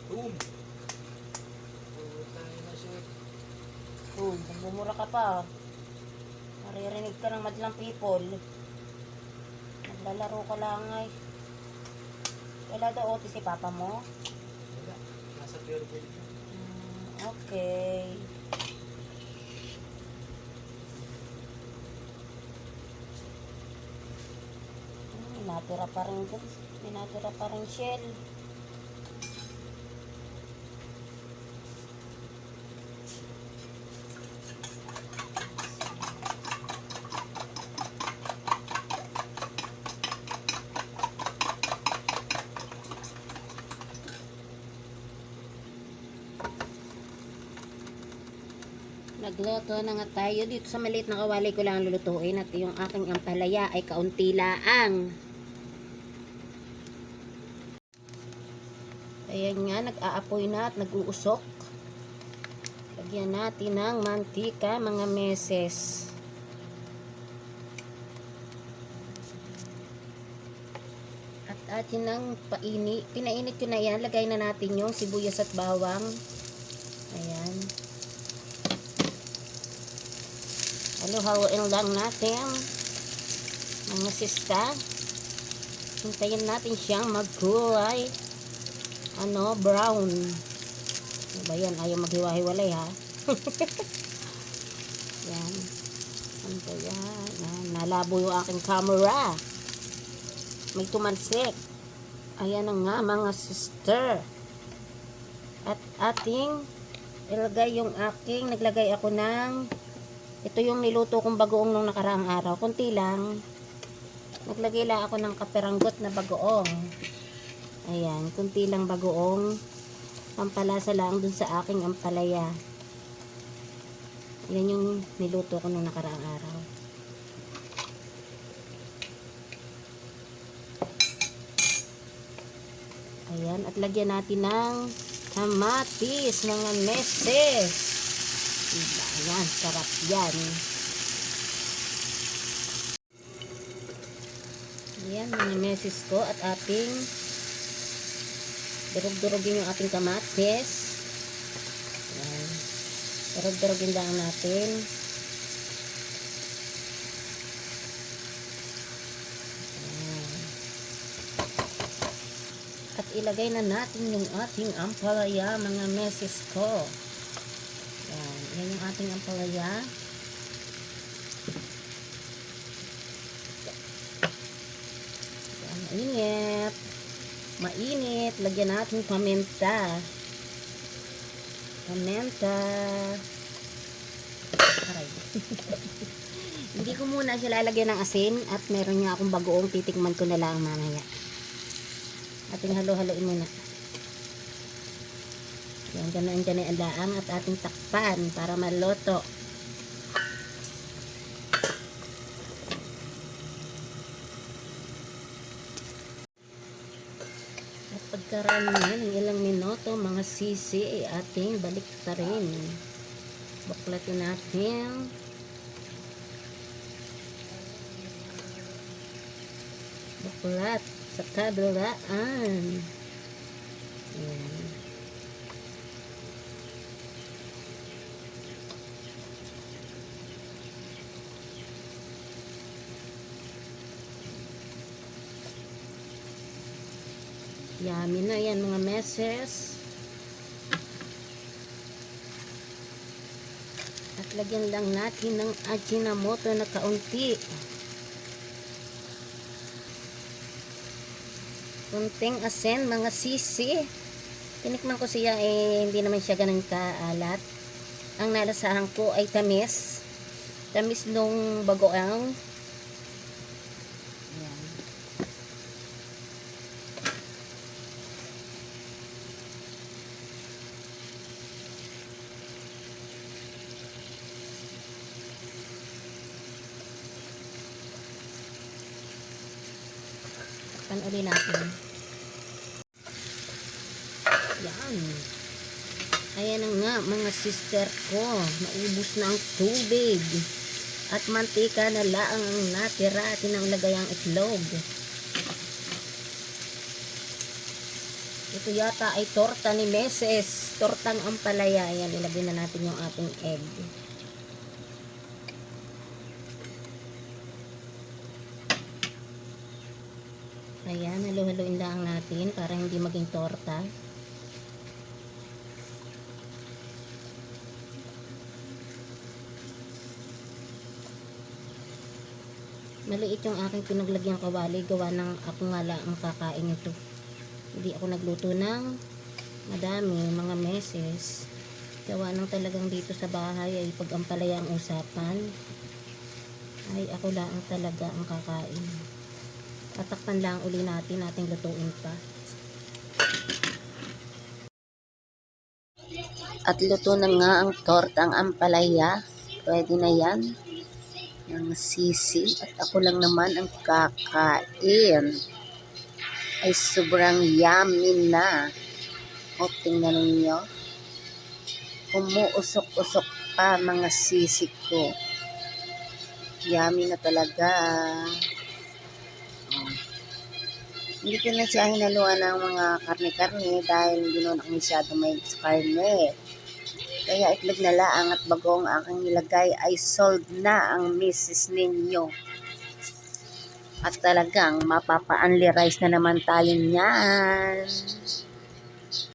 Boom! Putang ina shit. Uy, bumura ka pa. Naririnig ka ng madlang people. Naglalaro ka lang ay. Wala daw OT si papa mo? Wala. Nasa pure gold. Okay. May natira pa rin dun. May natira pa rin shell. Nagluto na nga tayo. Dito sa maliit na kawali ko lang lulutuin. At yung aking ampalaya ay kaunti laang. Ayan nga, nag-aapoy na at nag-uusok. Lagyan natin ng mantika, mga meses. At atin ng pinainit ko na yan. Lagay na natin yung sibuyas at bawang. Ayan. Halu-haluin lang natin, mga sista. Hintayin natin siyang magkulay brown. Ano ba yan? Ayaw maghiwa-hiwalay ha. Yan. Ano ba yan? Nalabo yung aking camera. May tumansik. Ayan na nga mga sister. At ating ilagay yung naglagay ako ng ito yung niluto kong bagoong nung nakaraang araw. Kunti lang. Naglagay lang ako ng kaperanggot na bagoong. Ayan. Kunti lang bagoong. Pampalasa lang dun sa aking ampalaya. Yan yung niluto ko nung nakaraang araw. Ayan. At lagyan natin ng kamatis, mga meses. Diba? Ayan, sarap yan. Ayan, mga meses ko at ating durog-durogin yung ating kamatis. Ayan. Durog-durogin lang natin. Ayan. At ilagay na natin yung ating ampalaya, mga meses ko. Ayan. Yan yung ating ampalaya. Ayan, mainit. Mainit. Lagyan natin paminta. Paminta. Aray. Hindi ko muna siya lalagyan ng asin at meron nga akong bagoong, titikman ko na lang mamaya. Ating halo-haloin muna. Yan, ganoon ang laang at ating takpan para maluto. At pagkaraan ng ilang minuto, mga sisi ay ating baliktarin. Baklatin natin. Baklat sa kabilaan. Yan. Yummy na yan mga meses. At lagyan lang natin ng Ajinomoto na kaunti. Kunting asin mga sisi. Tinikman ko siya hindi naman siya ganun kaalat. Ang nalasahan ko ay tamis. Tamis nung bagoong. Ayan. Uli natin. Yan. Ayan na nga mga sister ko. Naubos na ang tubig. At mantika na laang ang natira. Tinanglagay ang itlog. Ito yata ay torta ni Meses. Tortang ampalaya. Ayan, ilagay na natin yung ating egg. Ayan, halo-haloin lang natin para hindi maging torta. Maliit yung aking pinaglagyan kawali. Gawa ng ako nga lang ang kakain ito. Hindi ako nagluto ng madami, mga meses. Gawa ng talagang dito sa bahay ay pag ampalaya ang usapan, ay ako lang talaga ang kakain. Tatakpan lang uli natin, ating lutuin pa. At luto na nga ang tortang ampalaya. Pwede na yan. Ng sisi. At ako lang naman ang kakain. Ay sobrang yummy na. O, tingnan ninyo. Umuusok-usok pa mga sisi ko. Yummy na talaga. Hindi ko na siya hinaluan ng mga karne-karne dahil hindi naman ako masyado may karne. Kaya itlog na laang at bagong aking nilagay ay sold na ang misis ninyo. At talagang mapapa-only rice na naman tayo niyan.